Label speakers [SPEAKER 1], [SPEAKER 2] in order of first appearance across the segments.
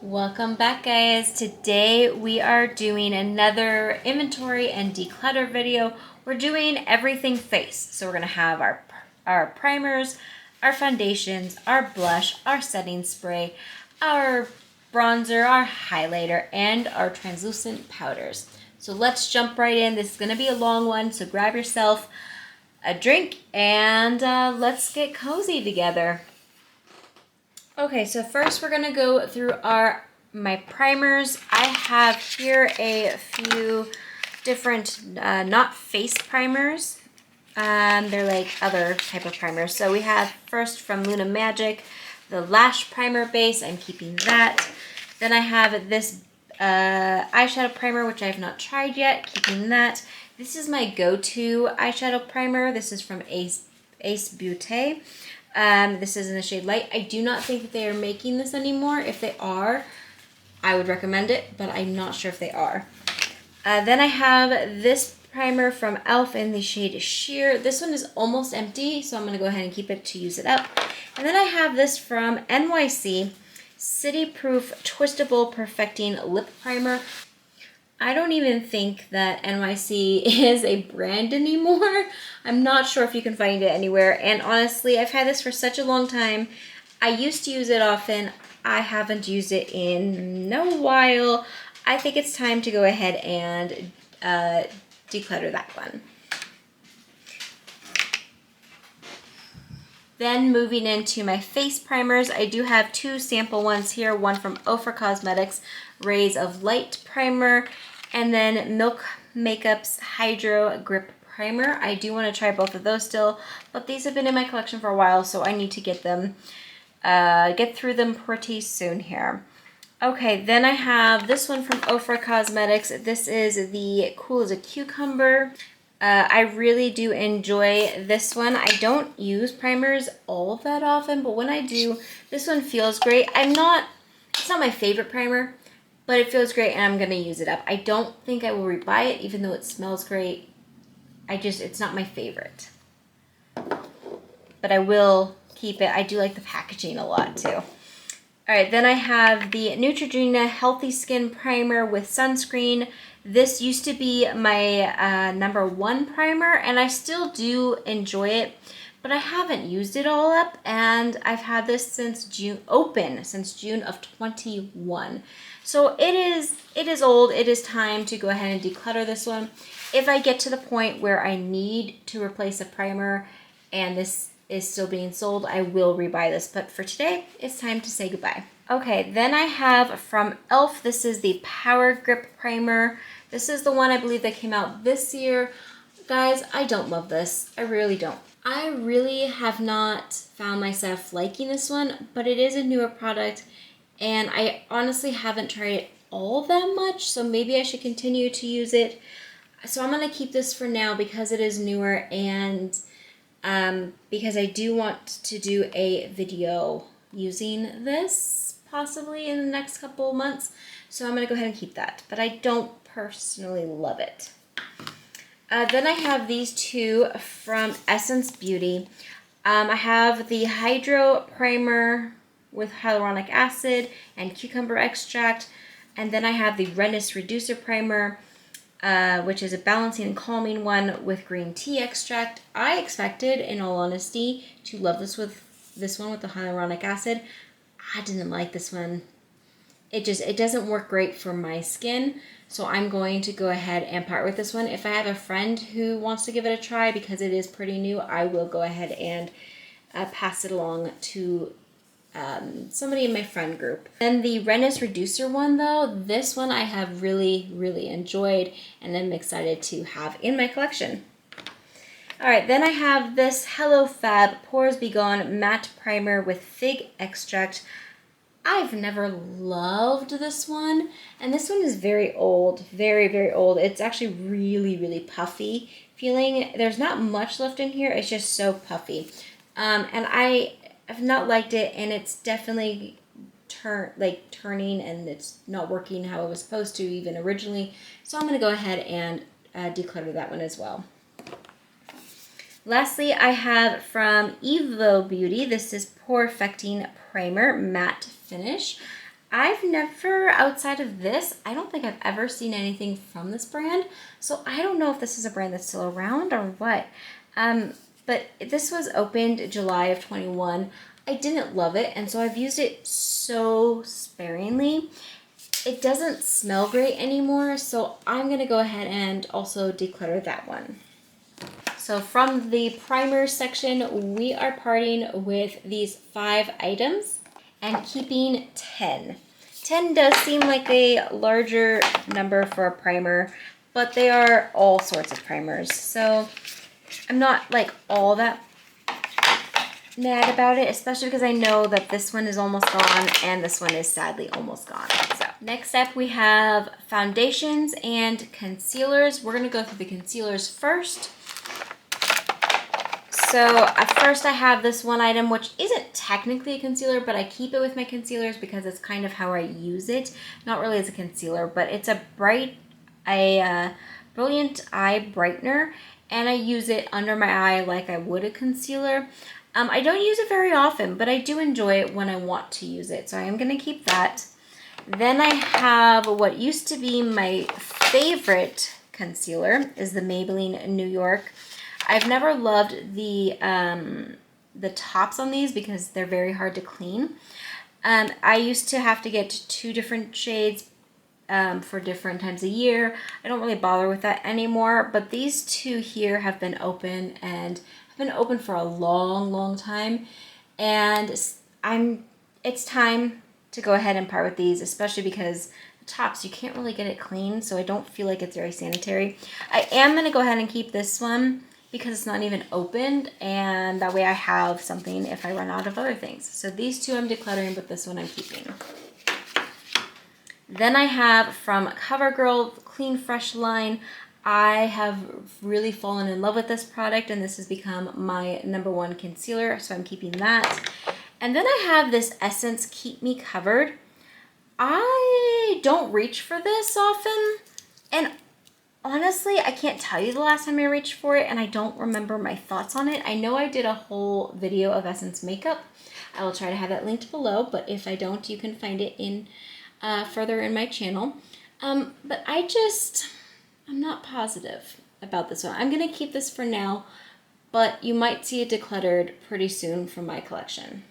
[SPEAKER 1] Welcome back, guys. Today we are doing another inventory and declutter video. We're doing everything face. So we're going to have our primers, our foundations, our blush, our setting spray, our bronzer, our highlighter, and our translucent powders. So let's jump right in. This is going to be a long one, so grab yourself a drink and let's get cozy together. Okay, so first we're gonna go through my primers. I have here a few different not face primers. They're like other type of primers. So we have first from Luna Magic, the lash primer base. I'm keeping that. Then I have this eyeshadow primer, which I have not tried yet. Keeping that. This is my go-to eyeshadow primer. This is from Ace Beauté. This is in the shade Light. I do not think that they are making this anymore. If they are, I would recommend it, but I'm not sure if they are. Then I have this primer from e.l.f. in the shade Sheer. This one is almost empty, so I'm going to go ahead and keep it to use it up. And then I have this from NYC City Proof Twistable Perfecting Lip Primer. I don't even think that NYC is a brand anymore. I'm not sure if you can find it anywhere. And honestly, I've had this for such a long time. I used to use it often. I haven't used it in a while. I think it's time to go ahead and declutter that one. Then moving into my face primers, I do have two sample ones here. One from Ofra Cosmetics Rays of Light Primer, and then Milk Makeup's Hydro Grip Primer. I do want to try both of those still, but these have been in my collection for a while, so I need to get through them pretty soon here. Okay, then I have this one from Ofra Cosmetics. This is the Cool as a Cucumber. I really do enjoy this one. I don't use primers all that often, but when I do, this one feels great. It's not my favorite primer, but it feels great and I'm going to use it up. I don't think I will rebuy it, even though it smells great. It's not my favorite. But I will keep it. I do like the packaging a lot too. All right, then I have the Neutrogena Healthy Skin Primer with sunscreen. This used to be my #1 primer, and I still do enjoy it, but I haven't used it all up, and I've had this since June of 21. So it is old. It is time to go ahead and declutter this one. If I get to the point where I need to replace a primer and this is still being sold, I will rebuy this. But for today, it's time to say goodbye. Okay, then I have from e.l.f. This is the Power Grip Primer. This is the one I believe that came out this year. Guys, I don't love this. I really don't. I really have not found myself liking this one, but it is a newer product, and I honestly haven't tried it all that much, so maybe I should continue to use it. So I'm going to keep this for now because it is newer, and because I do want to do a video using this possibly in the next couple months. So I'm going to go ahead and keep that, but I don't personally love it. Then I have these two from Essence Beauty. I have the Hydro Primer with hyaluronic acid and cucumber extract, and then I have the Redness Reducer Primer, which is a balancing and calming one with green tea extract. I expected, in all honesty, to love this one with the hyaluronic acid. I didn't like this one. It doesn't work great for my skin, so I'm going to go ahead and part with this one. If I have a friend who wants to give it a try because it is pretty new, I will go ahead and pass it along to somebody in my friend group. Then the Redness Reducer one, though, this one I have really, really enjoyed and I'm excited to have in my collection. All right, then I have this Hello Fab Pores Be Gone Matte Primer with Fig Extract. I've never loved this one, and this one is very old, very, very old. It's actually really, really puffy feeling. There's not much left in here. It's just so puffy. And I have not liked it, and it's definitely turning, and it's not working how it was supposed to even originally. So I'm going to go ahead and declutter that one as well. Lastly, I have from Evo Beauty, this is Pore Perfecting Primer Matte Finish. I've never, outside of this, I don't think I've ever seen anything from this brand. So I don't know if this is a brand that's still around or what. But this was opened July of 21. I didn't love it, and so I've used it so sparingly. It doesn't smell great anymore, so I'm gonna go ahead and also declutter that one. So from the primer section, we are parting with these 5 items and keeping 10. 10 does seem like a larger number for a primer, but they are all sorts of primers. So I'm not like all that mad about it, especially because I know that this one is almost gone and this one is sadly almost gone. So next up we have foundations and concealers. We're gonna go through the concealers first. So at first I have this one item, which isn't technically a concealer, but I keep it with my concealers because it's kind of how I use it. Not really as a concealer, but it's a brilliant eye brightener, and I use it under my eye like I would a concealer. I don't use it very often, but I do enjoy it when I want to use it, so I am going to keep that. Then I have what used to be my favorite concealer, is the Maybelline New York. I've never loved the tops on these because they're very hard to clean. I used to have to get 2 different shades for different times a year. I don't really bother with that anymore, but these 2 here have been open and have been open for a long time, and it's time to go ahead and part with these, especially because the tops, you can't really get it clean, so I don't feel like it's very sanitary. I am going to go ahead and keep this one because it's not even opened, and that way I have something if I run out of other things. So these 2 I'm decluttering, but this one I'm keeping. Then I have from CoverGirl Clean Fresh line. I have really fallen in love with this product, and this has become my #1 concealer, so I'm keeping that. And then I have this Essence Keep Me Covered. I don't reach for this often, and honestly, I can't tell you the last time I reached for it, and I don't remember my thoughts on it. I know I did a whole video of Essence makeup. I will try to have that linked below, but if I don't, you can find it in further in my channel. But I'm not positive about this one. I'm going to keep this for now, but you might see it decluttered pretty soon from my collection.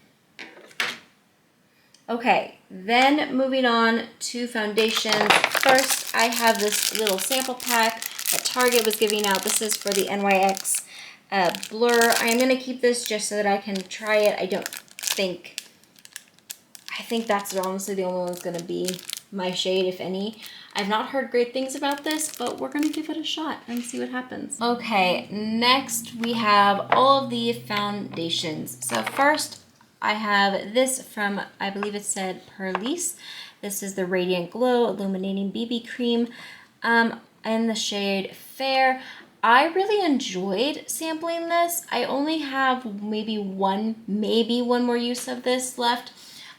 [SPEAKER 1] Okay, then moving on to foundations. First, I have this little sample pack that Target was giving out. This is for the NYX Blur. I am going to keep this just so that I can try it. I think that's honestly the only one that's going to be my shade, if any. I've not heard great things about this, but we're going to give it a shot and see what happens. Okay, next we have all of the foundations. So first, I have this from, I believe it said Perlice. This is the Radiant Glow Illuminating BB Cream in the shade Fair. I really enjoyed sampling this. I only have maybe one more use of this left.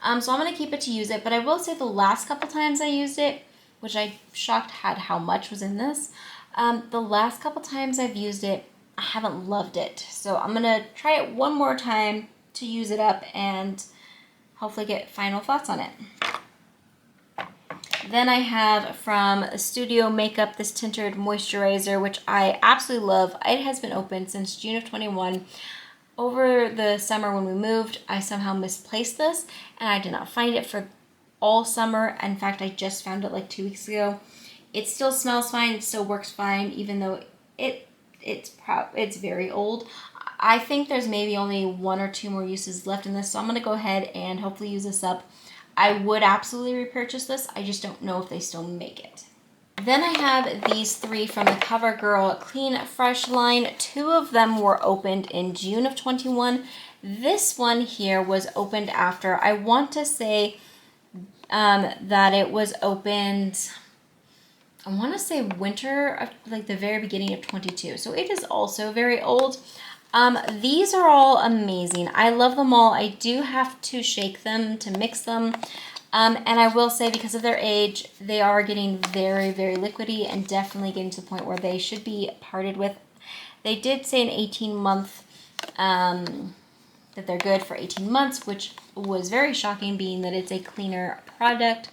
[SPEAKER 1] So I'm going to keep it to use it, but I will say the last couple times I used it, which I shocked at how much was in this, the last couple times I've used it, I haven't loved it. So I'm going to try it one more time to use it up and hopefully get final thoughts on it. Then I have from Studio Makeup this tinted moisturizer, which I absolutely love. It has been open since June of 21. Over the summer when we moved, I somehow misplaced this, and I did not find it for all summer. In fact, I just found it like 2 weeks ago. It still smells fine. It still works fine, even though it's very old. I think there's maybe only 1 or 2 more uses left in this, so I'm going to go ahead and hopefully use this up. I would absolutely repurchase this. I just don't know if they still make it. Then I have these 3 from the CoverGirl Clean Fresh line. 2 of them were opened in June of 21. This one here was opened after. I want to say that it was opened, I want to say winter of like the very beginning of 22. So it is also very old. These are all amazing. I love them all. I do have to shake them to mix them. And I will say, because of their age, they are getting very, very liquidy and definitely getting to the point where they should be parted with. They did say an 18-month that they're good for 18 months, which was very shocking being that it's a cleaner product.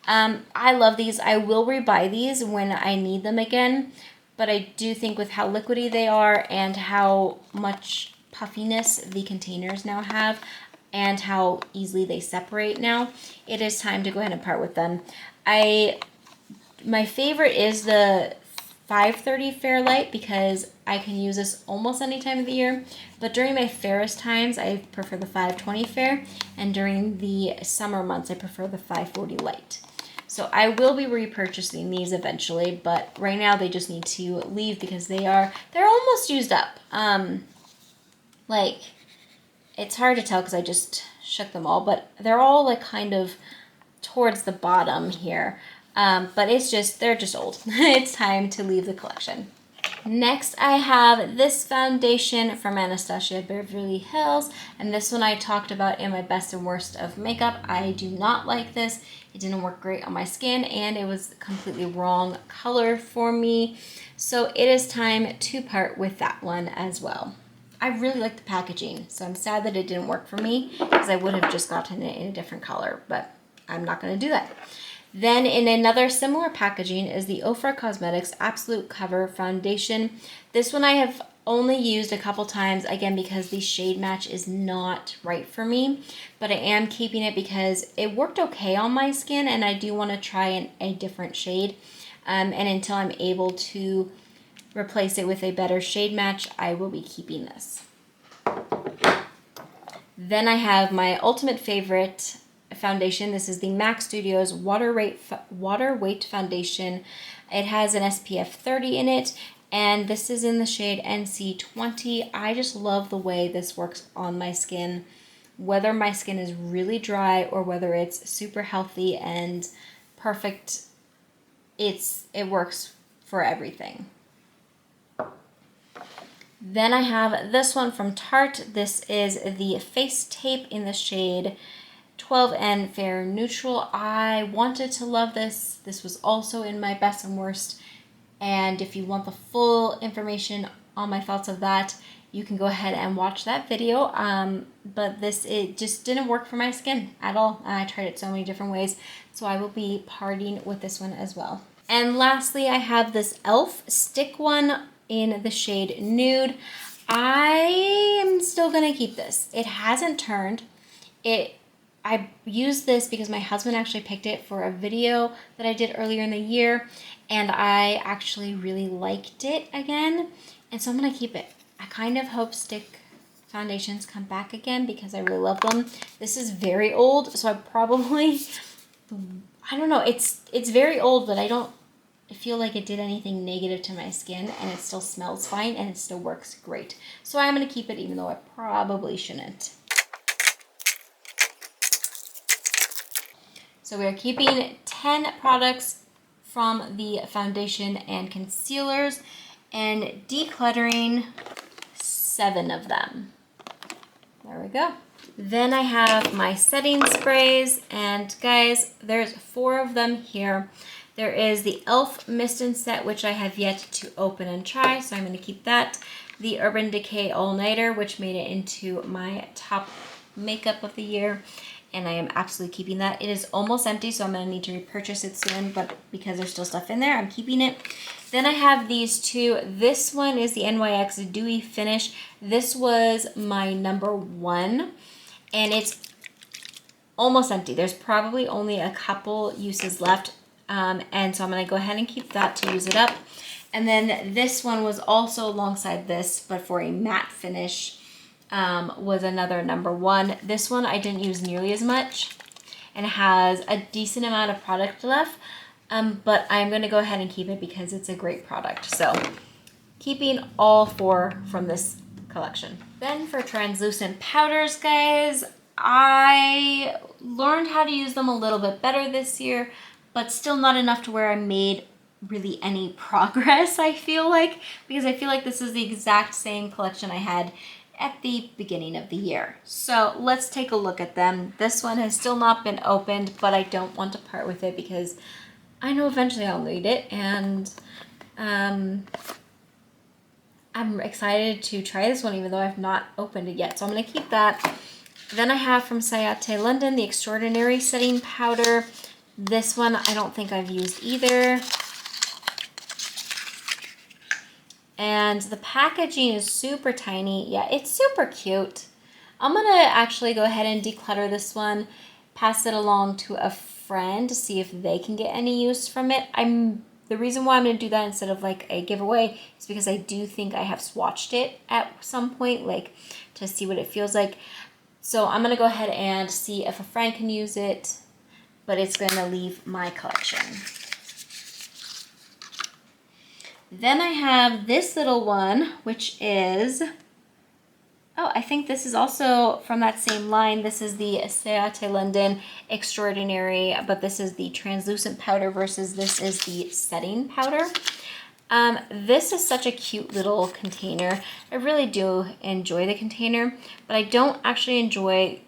[SPEAKER 1] I love these. I will rebuy these when I need them again, but I do think with how liquidy they are and how much puffiness the containers now have and how easily they separate now, it is time to go ahead and part with them. My favorite is the 530 Fairlight because I can use this almost any time of the year, but during my fairest times I prefer the 520 Fair, and during the summer months I prefer the 540 Light. So I will be repurchasing these eventually, but right now they just need to leave because they're almost used up. Like, it's hard to tell because I just shook them all, but they're all like kind of towards the bottom here. But they're just old. It's time to leave the collection. Next, I have this foundation from Anastasia Beverly Hills, and this one I talked about in my best and worst of makeup. I do not like this. It didn't work great on my skin, and it was completely wrong color for me. So it is time to part with that one as well. I really like the packaging, so I'm sad that it didn't work for me because I would have just gotten it in a different color, but I'm not going to do that. Then in another similar packaging is the Ofra Cosmetics Absolute Cover Foundation. This one I have only used a couple times, again, because the shade match is not right for me, but I am keeping it because it worked okay on my skin and I do want to try a different shade. And until I'm able to replace it with a better shade match, I will be keeping this. Then I have my ultimate favorite foundation. This is the MAC Studios Water Weight Foundation. It has an SPF 30 in it, and this is in the shade NC20. I just love the way this works on my skin, whether my skin is really dry or whether it's super healthy and perfect. It works for everything. Then I have this one from Tarte. This is the Face Tape in the shade 12N Fair Neutral. I wanted to love this. This was also in my best and worst. And if you want the full information on my thoughts of that, you can go ahead and watch that video. But it just didn't work for my skin at all. I tried it so many different ways. So I will be parting with this one as well. And lastly, I have this e.l.f. stick one in the shade Nude. I am still going to keep this. It hasn't turned. I used this because my husband actually picked it for a video that I did earlier in the year, and I actually really liked it again, and so I'm going to keep it. I kind of hope stick foundations come back again because I really love them. This is very old, so I don't know, it's very old, but I don't feel like it did anything negative to my skin, and it still smells fine, and it still works great. So I'm going to keep it even though I probably shouldn't. So we are keeping 10 products from the foundation and concealers and decluttering 7 of them. There we go. Then I have my setting sprays, and guys, there's 4 of them here. There is the e.l.f. Mist and Set, which I have yet to open and try, so I'm going to keep that. The Urban Decay All Nighter, which made it into my top makeup of the year, and I am absolutely keeping that. It is almost empty, so I'm going to need to repurchase it soon, but because there's still stuff in there, I'm keeping it. Then I have these 2. This one is the NYX Dewy Finish. This was my number 1, and it's almost empty. There's probably only a couple uses left, and so I'm going to go ahead and keep that to use it up. And then this one was also alongside this, but for a matte finish, was another number 1. This one I didn't use nearly as much and has a decent amount of product left, but I'm going to go ahead and keep it because it's a great product. So keeping all 4 from this collection. Then for translucent powders, guys, I learned how to use them a little bit better this year, but still not enough to where I made really any progress, I feel like, because I feel like this is the exact same collection I had at the beginning of the year. So let's take a look at them. This one has still not been opened, but I don't want to part with it because I know eventually I'll need it, and I I'm excited to try this one even though I've not opened it yet. So I'm going to keep that. Then I have from Sayate London, the Extraordinary Setting Powder. This one I don't think I've used either. And the packaging is super tiny. Yeah, it's super cute. I'm going to actually go ahead and declutter this one, pass it along to a friend to see if they can get any use from it. The reason why I'm going to do that instead of like a giveaway is because I do think I have swatched it at some point, like to see what it feels like. So I'm going to go ahead and see if a friend can use it, but it's going to leave my collection. Then I have this little one, which is, oh, I think this is also from that same line. This is the Sayate London Extraordinary, but this is the translucent powder versus this is the setting powder. This is such a cute little container. I really do enjoy the container, but I don't actually enjoy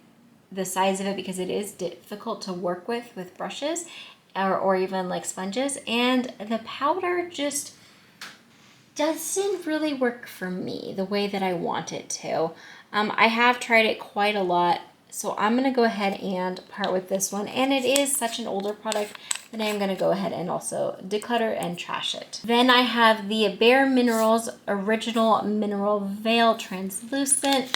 [SPEAKER 1] the size of it because it is difficult to work with brushes or even like sponges. And the powder just doesn't really work for me the way that I want it to. I have tried it quite a lot, so I'm going to go ahead and part with this one. And it is such an older product that I'm going to go ahead and also declutter and trash it. Then I have the Bare Minerals Original Mineral Veil Translucent.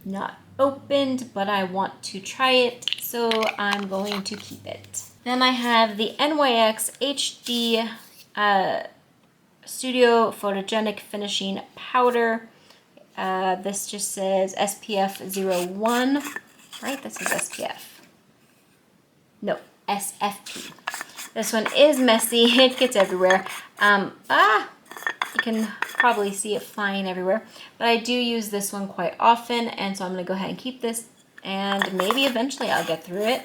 [SPEAKER 1] Not opened, but I want to try it, so I'm going to keep it. Then I have the NYX HD Studio Photogenic Finishing Powder. This just says SPF 01, right? This is SPF. No, SFP. This one is messy. It gets everywhere. You can probably see it flying everywhere. But I do use this one quite often, and so I'm going to go ahead and keep this, and maybe eventually I'll get through it.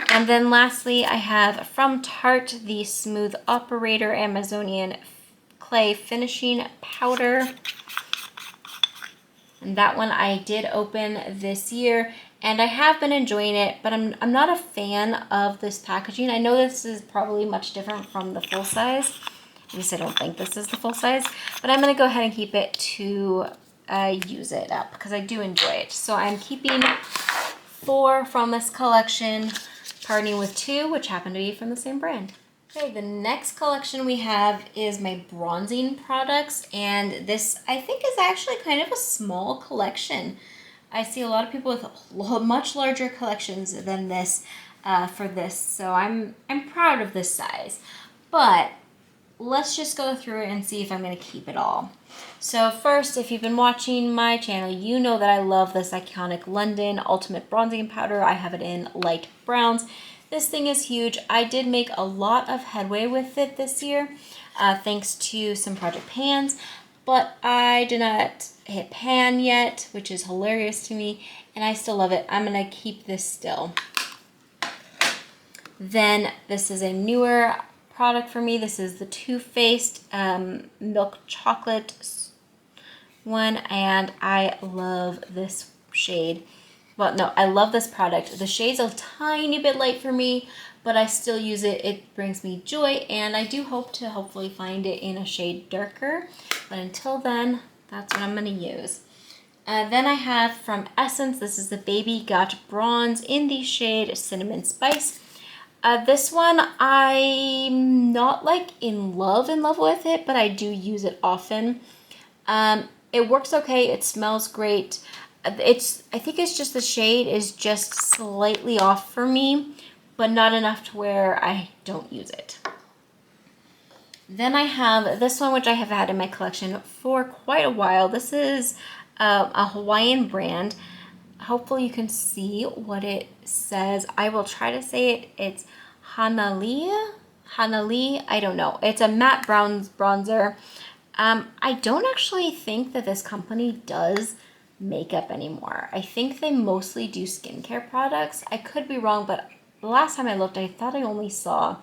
[SPEAKER 1] And then lastly, I have from Tarte the Smooth Operator Amazonian Clay Finishing Powder. And that one I did open this year, and I have been enjoying it, but I'm not a fan of this packaging. I know this is probably much different from the full size. At least I don't think this is the full size, but I'm going to go ahead and keep it to use it up because I do enjoy it. So I'm keeping 4 from this collection, parting with 2, which happen to be from the same brand. Okay, the next collection we have is my bronzing products, and this I think is actually kind of a small collection. I see a lot of people with much larger collections than this for this, so I'm proud of this size. But let's just go through it and see if I'm going to keep it all. So first, if you've been watching my channel, you know that I love this iconic London Ultimate Bronzing Powder. I have it in light browns. This thing is huge. I did make a lot of headway with it this year, thanks to some Project Pans, but I did not hit pan yet, which is hilarious to me, and I still love it. I'm going to keep this still. Then this is a newer product for me. This is the Too Faced Milk Chocolate one, and I love this shade. Well, no, I love this product. The shade's a tiny bit light for me, but I still use it. It brings me joy, and I do hope to hopefully find it in a shade darker. But until then, that's what I'm going to use. Then I have from Essence, this is the Baby Got Bronze in the shade Cinnamon Spice. This one, I'm not like in love with it, but I do use it often. It works okay. It smells great. I think it's just the shade is just slightly off for me, but not enough to where I don't use it. Then I have this one, which I have had in my collection for quite a while. This is a Hawaiian brand. Hopefully you can see what it says. I will try to say it. It's Hanali, I don't know. It's a matte bronzer. I don't actually think that this company does makeup anymore. I think they mostly do skincare products. I could be wrong, but the last time I looked, I thought I only saw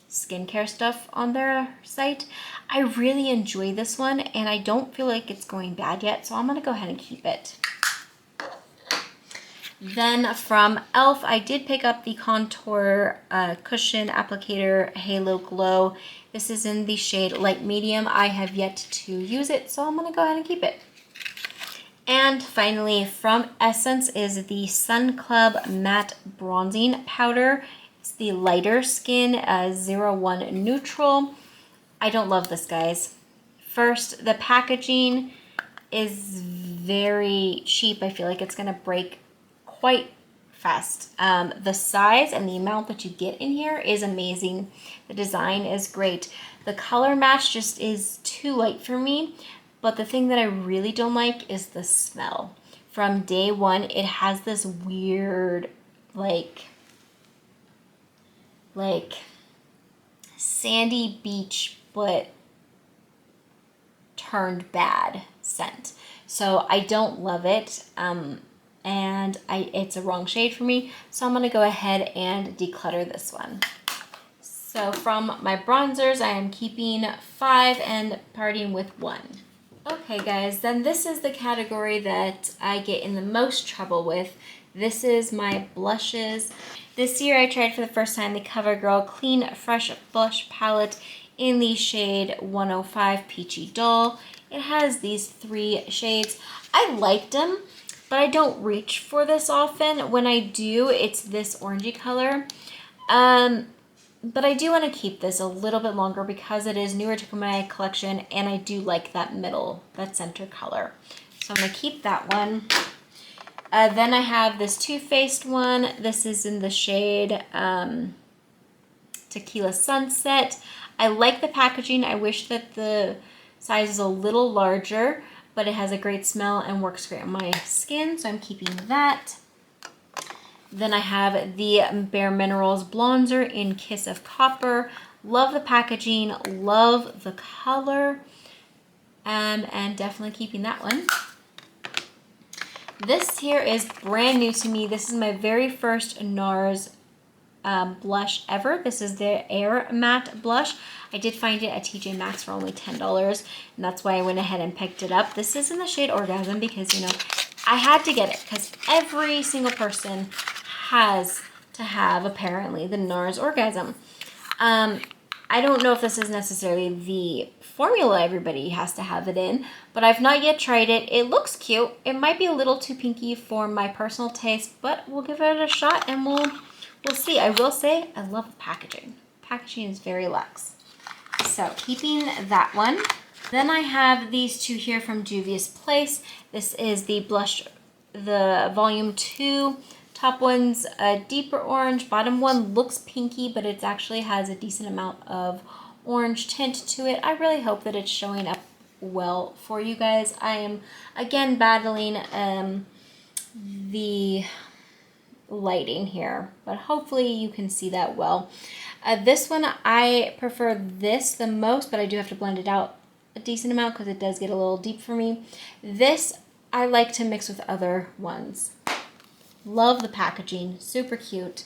[SPEAKER 1] skincare stuff on their site. I really enjoy this one, and I don't feel like it's going bad yet, so I'm going to go ahead and keep it. Then from e.l.f. I did pick up the Contour Cushion Applicator Halo Glow. This is in the shade Light Medium. I have yet to use it, so I'm gonna go ahead and keep it. And finally, from Essence is the Sun Club Matte Bronzing Powder. It's the lighter skin 01 Neutral. I don't love this, guys. First, the packaging is very cheap. I feel like it's gonna break quite fast. The size and the amount that you get in here is amazing. The design is great. The color match just is too light for me. But the thing that I really don't like is the smell. From day one, it has this weird, like sandy beach, but turned bad scent. So I don't love it. And it's a wrong shade for me. So I'm gonna go ahead and declutter this one. So from my bronzers, I am keeping 5 and parting with 1. Okay guys, then this is the category that I get in the most trouble with. This is my blushes. This year I tried for the first time the CoverGirl Clean Fresh Blush Palette in the shade 105 Peachy Dull. It has these 3 shades. I liked them, but I don't reach for this often. When I do, it's this orangey color. But I do want to keep this a little bit longer because it is newer to my collection and I do like that that center color. So I'm going to keep that one. Then I have this Too Faced one. This is in the shade Tequila Sunset. I like the packaging. I wish that the size is a little larger, but it has a great smell and works great on my skin, so I'm keeping that. Then I have the Bare Minerals Bronzer in Kiss of Copper. Love the packaging, love the color, and definitely keeping that one. This here is brand new to me. This is my very first NARS blush ever. This is the Air Matte Blush. I did find it at TJ Maxx for only $10, and that's why I went ahead and picked it up. This is in the shade Orgasm because, you know, I had to get it because every single person has to have, apparently, the NARS Orgasm. I don't know if this is necessarily the formula everybody has to have it in, but I've not yet tried it. It looks cute. It might be a little too pinky for my personal taste, but we'll give it a shot and we'll see. I will say I love the packaging. Packaging is very luxe. So keeping that one. Then I have these 2 here from Juvia's Place. This is the blush, the volume 2. Top one's a deeper orange. Bottom one looks pinky, but it actually has a decent amount of orange tint to it. I really hope that it's showing up well for you guys. I am, again, battling the lighting here, but hopefully you can see that well. This one, I prefer this the most, but I do have to blend it out a decent amount because it does get a little deep for me. This I like to mix with other ones. Love the packaging, super cute.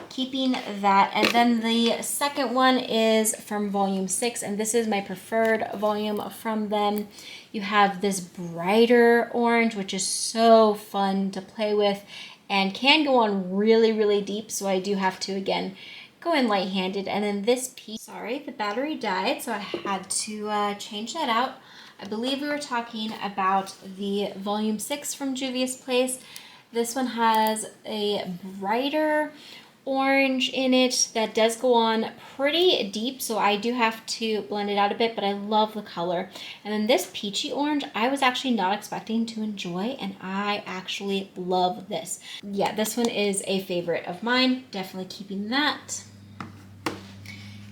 [SPEAKER 1] Keeping that. And then the second one is from volume 6, and this is my preferred volume from them. You have this brighter orange, which is so fun to play with and can go on really, really deep. So I do have to, again, go in light-handed. And then this piece, sorry, the battery died, so I had to change that out. I believe we were talking about the volume 6 from Juvia's Place. This one has a brighter orange in it that does go on pretty deep, so I do have to blend it out a bit, but I love the color. And then this peachy orange, I was actually not expecting to enjoy, and I actually love this. Yeah, this one is a favorite of mine. Definitely keeping that.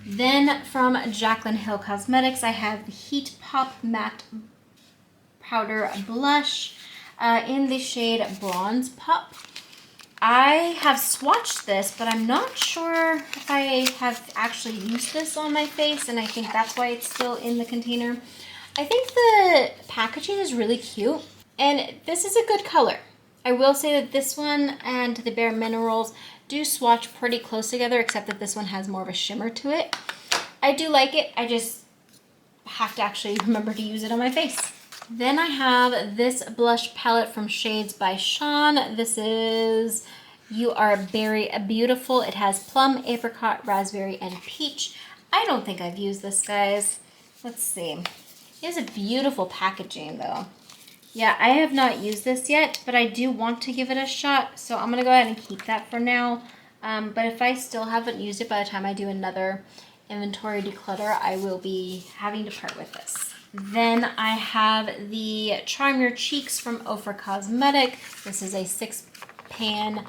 [SPEAKER 1] Then from Jaclyn Hill Cosmetics, I have the Heat Pop Matte Powder Blush in the shade Bronze Pop. I have swatched this, but I'm not sure if I have actually used this on my face, and I think that's why it's still in the container. I think the packaging is really cute, and this is a good color. I will say that this one and the Bare Minerals do swatch pretty close together, except that this one has more of a shimmer to it. I do like it. I just have to actually remember to use it on my face. Then I have this blush palette from Shades by Sean. This is You Are Very Beautiful. It has plum, apricot, raspberry, and peach. I don't think I've used this, guys. Let's see. It has a beautiful packaging, though. Yeah, I have not used this yet, but I do want to give it a shot, so I'm going to go ahead and keep that for now. But if I still haven't used it by the time I do another inventory declutter, I will be having to part with this. Then I have the Charm Your Cheeks from Ofra Cosmetic. This is a 6-pan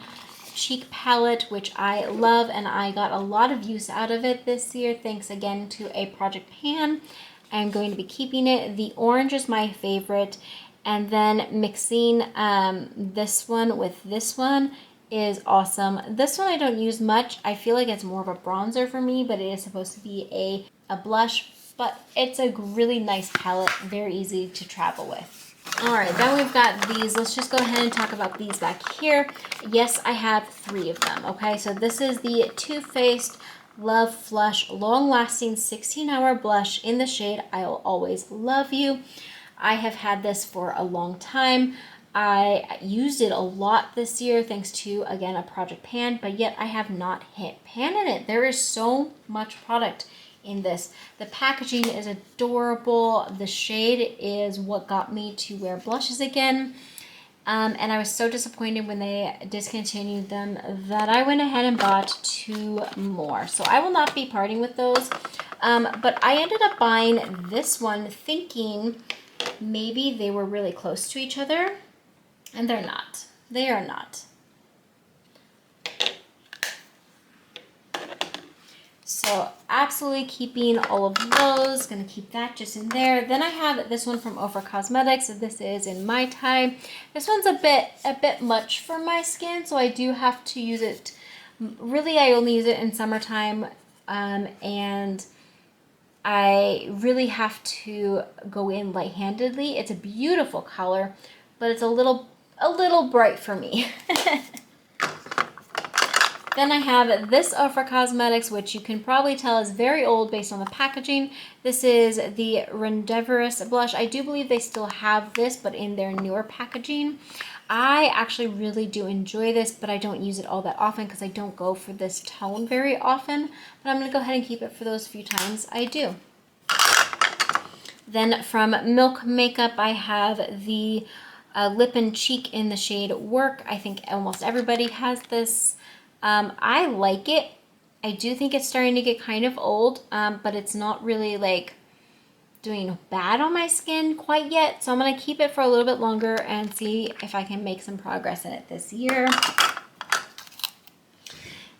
[SPEAKER 1] cheek palette, which I love, and I got a lot of use out of it this year, thanks again to a project pan. I'm going to be keeping it. The orange is my favorite, and then mixing this one with this one is awesome. This one I don't use much. I feel like it's more of a bronzer for me, but it is supposed to be a blush, but it's a really nice palette, very easy to travel with. All right, then we've got these. Let's just go ahead and talk about these back here. Yes, I have 3 of them, okay? So this is the Too Faced Love Flush Long Lasting 16-Hour Blush in the shade I'll Always Love You. I have had this for a long time. I used it a lot this year thanks to, again, a project pan, but yet I have not hit pan in it. There is so much product in this. The packaging is adorable. The shade is what got me to wear blushes again. And I was so disappointed when they discontinued them that I went ahead and bought 2 more. So I will not be parting with those. But I ended up buying this one thinking maybe they were really close to each other. And they're not. They are not. So absolutely keeping all of those. Gonna keep that just in there. Then I have this one from Ofra Cosmetics. This is in My Tai. This one's a bit much for my skin, so I do have to use it. Really, I only use it in summertime, and I really have to go in light-handedly. It's a beautiful color, but it's a little bright for me. Then I have this Ofra Cosmetics, which you can probably tell is very old based on the packaging. This is the Rendevorous blush. I do believe they still have this, but in their newer packaging. I actually really do enjoy this, but I don't use it all that often because I don't go for this tone very often. But I'm going to go ahead and keep it for those few times I do. Then from Milk Makeup, I have the Lip and Cheek in the shade Work. I think almost everybody has this. I like it. I do think it's starting to get kind of old, but it's not really like doing bad on my skin quite yet. So I'm going to keep it for a little bit longer and see if I can make some progress in it this year.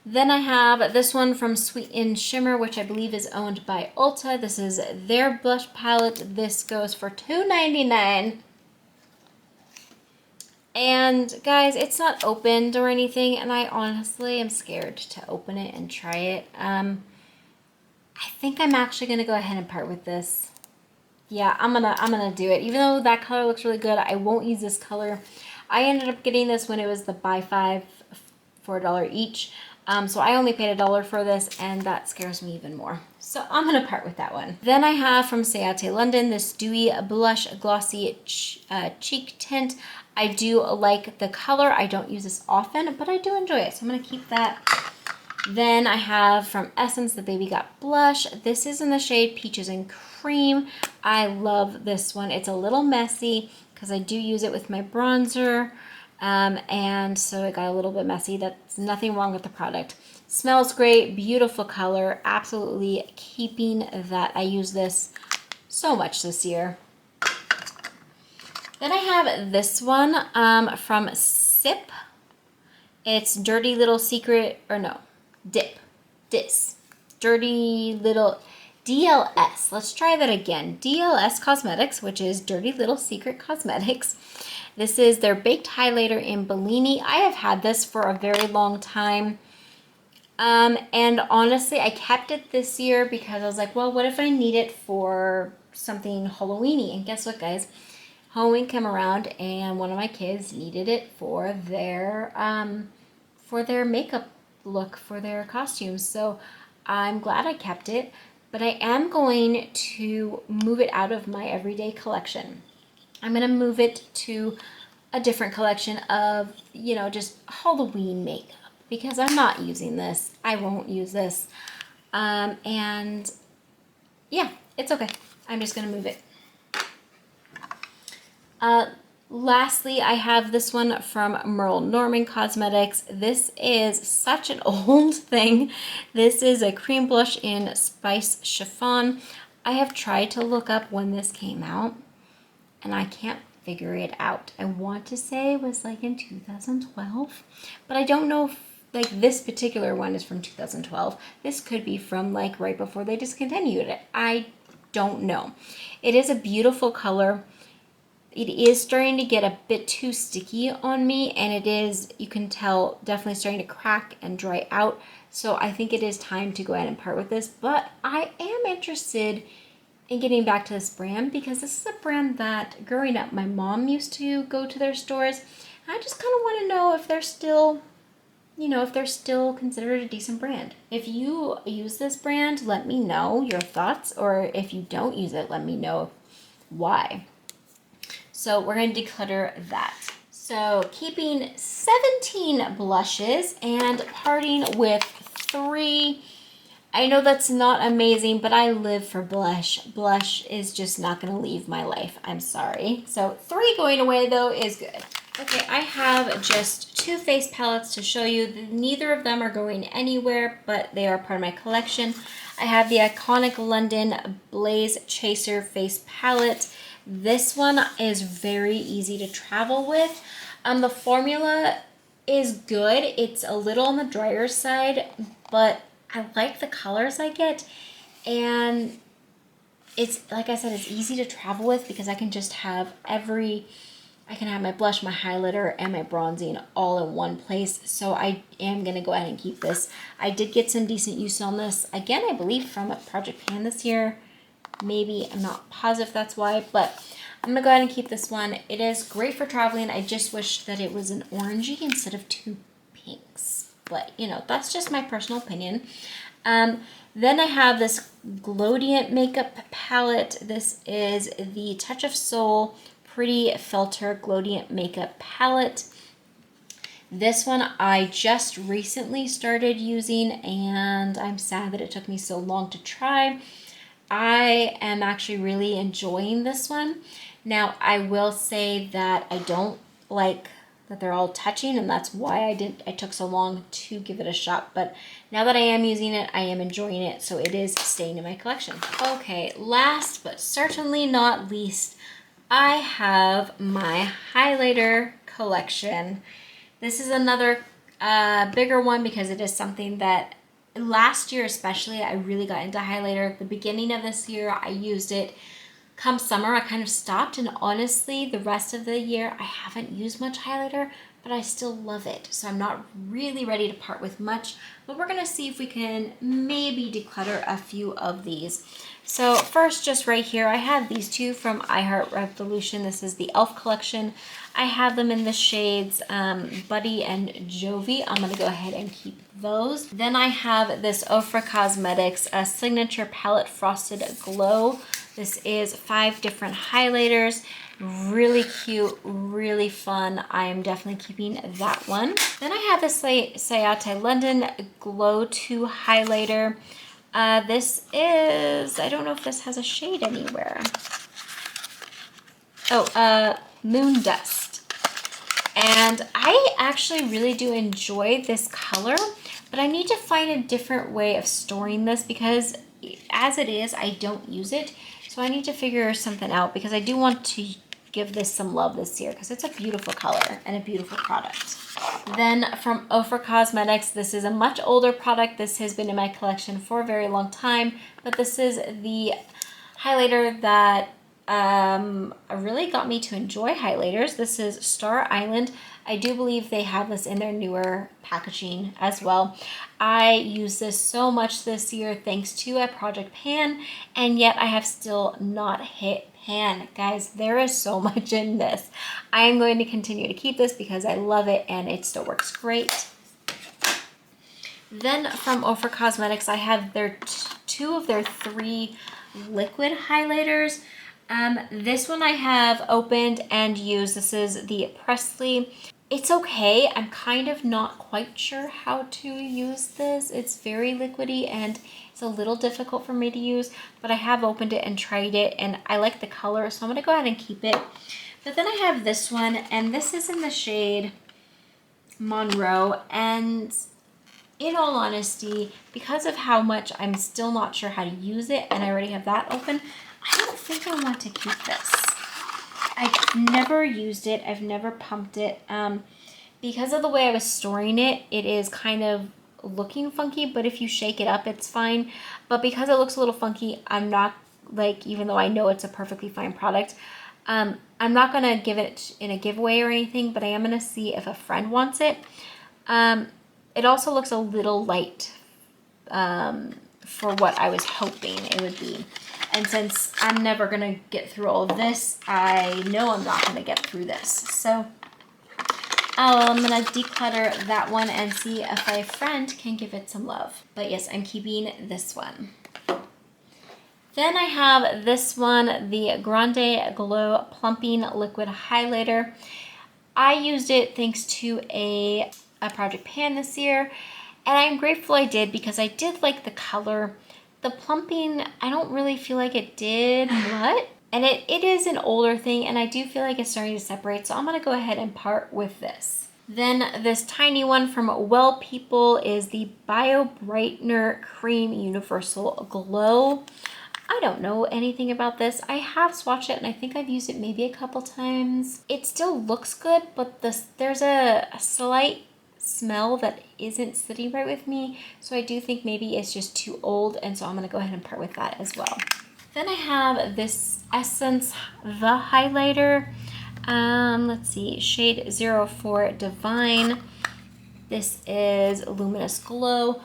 [SPEAKER 1] Then I have this one from Sweet and Shimmer, which I believe is owned by Ulta. This is their blush palette. This goes for $2.99. And guys, it's not opened or anything, and I honestly am scared to open it and try it. I think I'm actually gonna go ahead and part with this. Yeah, I'm gonna do it. Even though that color looks really good, I won't use this color. I ended up getting this when it was the buy 5 for $1 each. So I only paid $1 for this, and that scares me even more. So I'm gonna part with that one. Then I have from Sayate London this Dewy Blush Glossy Cheek Tint. I do like the color. I don't use this often, but I do enjoy it, so I'm gonna keep that. Then I have from Essence the Baby Got Blush. This is in the shade Peaches and Cream. I love this one. It's a little messy because I do use it with my bronzer. And so it got a little bit messy. That's nothing wrong with the product. Smells great, beautiful color. Absolutely keeping that. I use this so much this year. Then I have this one from Sip. It's Dirty Little Secret, or no, Dirty Little DLS. Let's try that again. DLS Cosmetics, which is Dirty Little Secret Cosmetics. This is their Baked Highlighter in Bellini. I have had this for a very long time. And honestly, I kept it this year because I was like, well, what if I need it for something Halloween-y? And guess what, guys? Halloween came around and one of my kids needed it for their makeup look, for their costumes. So I'm glad I kept it, but I am going to move it out of my everyday collection. I'm gonna move it to a different collection of, you know, just Halloween makeup because I'm not using this. I won't use this. And yeah, it's okay. I'm just gonna move it. Lastly, I have this one from Merle Norman Cosmetics. This is such an old thing. This is a cream blush in Spice Chiffon. I have tried to look up when this came out, and I can't figure it out. I want to say it was like in 2012, but I don't know if like this particular one is from 2012. This could be from like right before they discontinued it. I don't know. It is a beautiful color. It is starting to get a bit too sticky on me, and it is, you can tell, definitely starting to crack and dry out. So I think it is time to go ahead and part with this, but I am interested in getting back to this brand because this is a brand that growing up my mom used to go to their stores. And I just kind of want to know if they're still, you know, if they're still considered a decent brand. If you use this brand, let me know your thoughts, or if you don't use it, let me know why. So we're going to declutter that. So keeping 17 blushes and parting with 3. I know that's not amazing, but I live for blush. Blush is just not going to leave my life. I'm sorry. So 3 going away though is good. Okay, I have just 2 face palettes to show you. Neither of them are going anywhere, but they are part of my collection. I have the iconic London Blaze Chaser face palette. This one is very easy to travel with. The formula is good. It's a little on the drier side, but I like the colors I get, and it's, like I said, it's easy to travel with because I can just have I can have my blush, my highlighter, and my bronzing all in one place. So I am going to go ahead and keep this. I did get some decent use on this, again, I believe from a Project Pan this year. Maybe, I'm not positive that's why, but I'm going to go ahead and keep this one. It is great for traveling. I just wish that it was an orangey instead of 2 pinks. But, you know, that's just my personal opinion. Then I have this Glowdient makeup palette. This is the Touch of Soul Pretty Filter Glowdient makeup palette. This one I just recently started using, and I'm sad that it took me so long to try. I am actually really enjoying this one. Now, I will say that I don't like that they're all touching, and that's why I took so long to give it a shot. But now that I am using it, I am enjoying it, so it is staying in my collection. Okay, last but certainly not least, I have my highlighter collection. This is another bigger one because it is something that last year especially, I really got into highlighter. At the beginning of this year, I used it. Come summer, I kind of stopped, and honestly, the rest of the year, I haven't used much highlighter, but I still love it. So I'm not really ready to part with much, but we're gonna see if we can maybe declutter a few of these. So first, just right here, I have these 2 from I Heart Revolution. This is the e.l.f. collection. I have them in the shades Buddy and Jovi. I'm gonna go ahead and keep those. Then I have this Ofra Cosmetics Signature Palette Frosted Glow. This is 5 different highlighters. Really cute, really fun. I am definitely keeping that one. Then I have this Sayate London Glow 2 highlighter. This is, I don't know if this has a shade anywhere. Oh, Moon Dust. And I actually really do enjoy this color, but I need to find a different way of storing this because as it is, I don't use it. So I need to figure something out because I do want to give this some love this year because it's a beautiful color and a beautiful product. Then from Ofra Cosmetics, this is a much older product. This has been in my collection for a very long time, but this is the highlighter that really got me to enjoy highlighters. This is Star Island. I do believe they have this in their newer packaging as well. I use this so much this year thanks to a Project Pan, and yet I have still not hit pan. Guys, there is so much in this. I am going to continue to keep this because I love it and it still works great. Then from Ofra Cosmetics, I have their 2 of their 3 liquid highlighters. This one I have opened and used. This is the Presley. It's okay. I'm kind of not quite sure how to use this. It's very liquidy and it's a little difficult for me to use, but I have opened it and tried it and I like the color, so I'm gonna go ahead and keep it. But then I have this one, and this is in the shade Monroe, and in all honesty, because of how much I'm still not sure how to use it and I already have that open, I don't think I want to keep this. I've never used it. I've never pumped it. Because of the way I was storing it, it is kind of looking funky, but if you shake it up, it's fine. But because it looks a little funky, I'm not, like, even though I know it's a perfectly fine product, I'm not going to give it in a giveaway or anything, but I am going to see if a friend wants it. It also looks a little light for what I was hoping it would be. And since I'm never going to get through all of this, I know I'm not going to get through this. So I'm going to declutter that one and see if a friend can give it some love. But yes, I'm keeping this one. Then I have this one, the Grande Glow Plumping Liquid Highlighter. I used it thanks to a project pan this year, and I'm grateful I did because I did like the color. The plumping, I don't really feel like it did what? And it is an older thing, and I do feel like it's starting to separate, so I'm going to go ahead and part with this. Then this tiny one from Well People is the Bio Brightener Cream Universal Glow. I don't know anything about this. I have swatched it and I think I've used it maybe a couple times. It still looks good, but there's a slight smell that isn't sitting right with me. So I do think maybe it's just too old, and so I'm gonna go ahead and part with that as well. Then I have this Essence The Highlighter. Let's see, shade 04 Divine. This is Luminous Glow.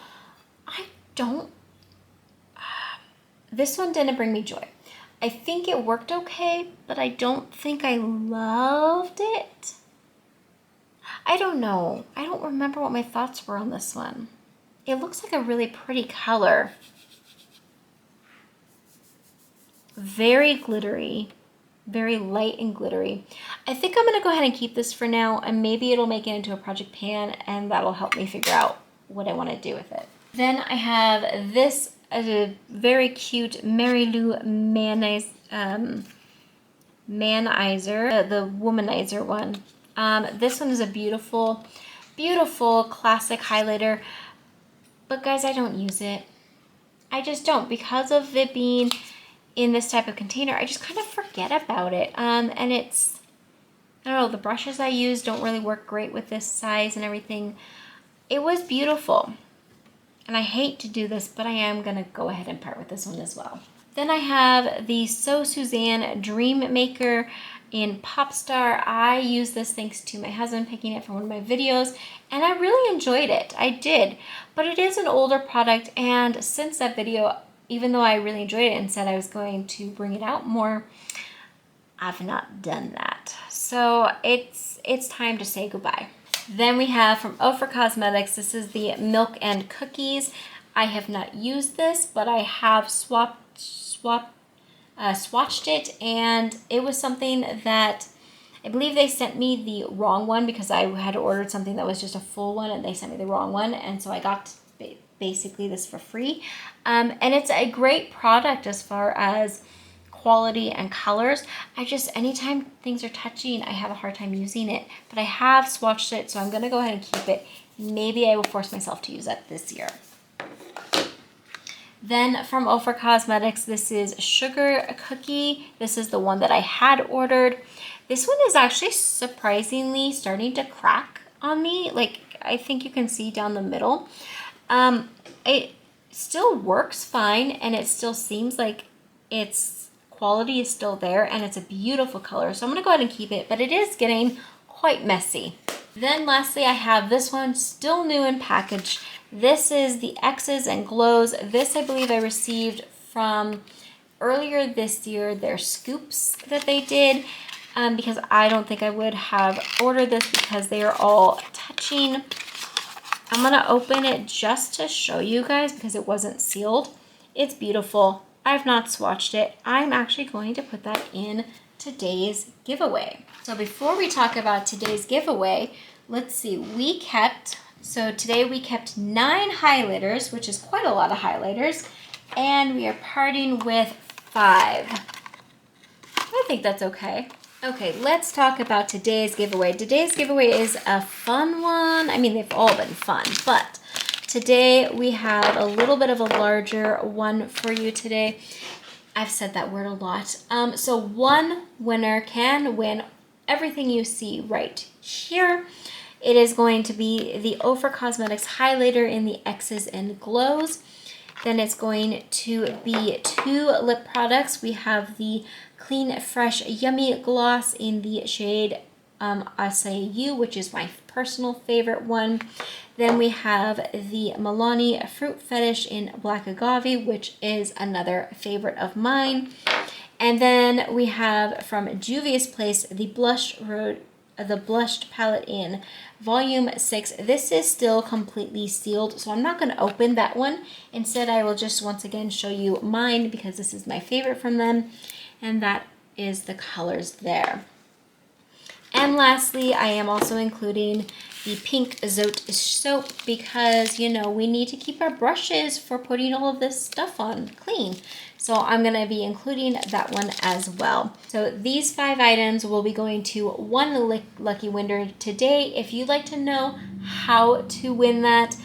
[SPEAKER 1] This one didn't bring me joy. I think it worked okay, but I don't think I loved it. I don't know. I don't remember what my thoughts were on this one. It looks like a really pretty color. Very glittery, very light and glittery. I think I'm gonna go ahead and keep this for now, and maybe it'll make it into a project pan, and that'll help me figure out what I wanna do with it. Then I have this a very cute Mary Lou Manizer, the Womanizer one. This one is a beautiful, beautiful classic highlighter, but guys, I don't use it. I just don't, because of it being in this type of container. I just kind of forget about it. And it's, I don't know, the brushes I use don't really work great with this size and everything. It was beautiful. And I hate to do this, but I am gonna go ahead and part with this one as well. Then I have the So Suzanne Dream Maker in Popstar. I use this thanks to my husband picking it for one of my videos, and I really enjoyed it. I did, but it is an older product, and since that video, even though I really enjoyed it and said I was going to bring it out more, I've not done that. So it's time to say goodbye. Then we have from Ofra Cosmetics, this is the Milk and Cookies. I have not used this, but I have swatched it, and it was something that I believe they sent me the wrong one because I had ordered something that was just a full one and they sent me the wrong one, and so I got basically this for free. And it's a great product as far as quality and colors. Anytime things are touching, I have a hard time using it, but I have swatched it, so I'm gonna go ahead and keep it. Maybe I will force myself to use that this year. Then from Ofra Cosmetics, this is Sugar Cookie. This is the one that I had ordered. This one is actually surprisingly starting to crack on me. Like, I think you can see down the middle. It still works fine, and it still seems like its quality is still there, and it's a beautiful color. So I'm gonna go ahead and keep it, but it is getting quite messy. Then lastly, I have this one, still new in package. This is the X's and Glows. This I believe I received from earlier this year, their scoops that they did, because I don't think I would have ordered this because they are all touching. I'm gonna open it just to show you guys because it wasn't sealed. It's beautiful. I've not swatched it. I'm actually going to put that in today's giveaway. So before we talk about today's giveaway, let's see, so today we kept 9 highlighters, which is quite a lot of highlighters, and we are parting with 5. I think that's okay. Okay, let's talk about today's giveaway. Today's giveaway is a fun one. I mean, they've all been fun, but today we have a little bit of a larger one for you today. I've said that word a lot. So one winner can win everything you see right here. It is going to be the Ofra Cosmetics highlighter in the X's and Glows. Then it's going to be 2 lip products. We have the Clean Fresh Yummy Gloss in the shade Acai You, which is my personal favorite one. Then we have the Milani Fruit Fetish in Black Agave, which is another favorite of mine. And then we have from Juvia's Place the blushed palette in volume 6. This is still completely sealed, so I'm not going to open that one. Instead, I will just once again show you mine because this is my favorite from them, and that is the colors there. And lastly, I am also including the pink Zote soap because, you know, we need to keep our brushes for putting all of this stuff on clean. So I'm going to be including that one as well. So these 5 items will be going to one lucky winner today. If you'd like to know how to win that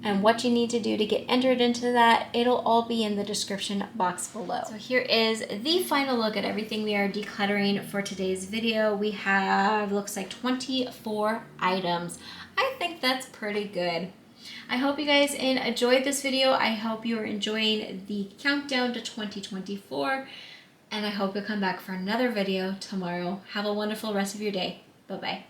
[SPEAKER 1] and what you need to do to get entered into that, it'll all be in the description box below. So here is the final look at everything we are decluttering for today's video. We have, looks like 24 items. I think that's pretty good. I hope you guys enjoyed this video. I hope you are enjoying the countdown to 2024, and I hope you'll come back for another video tomorrow. Have a wonderful rest of your day. Bye-bye.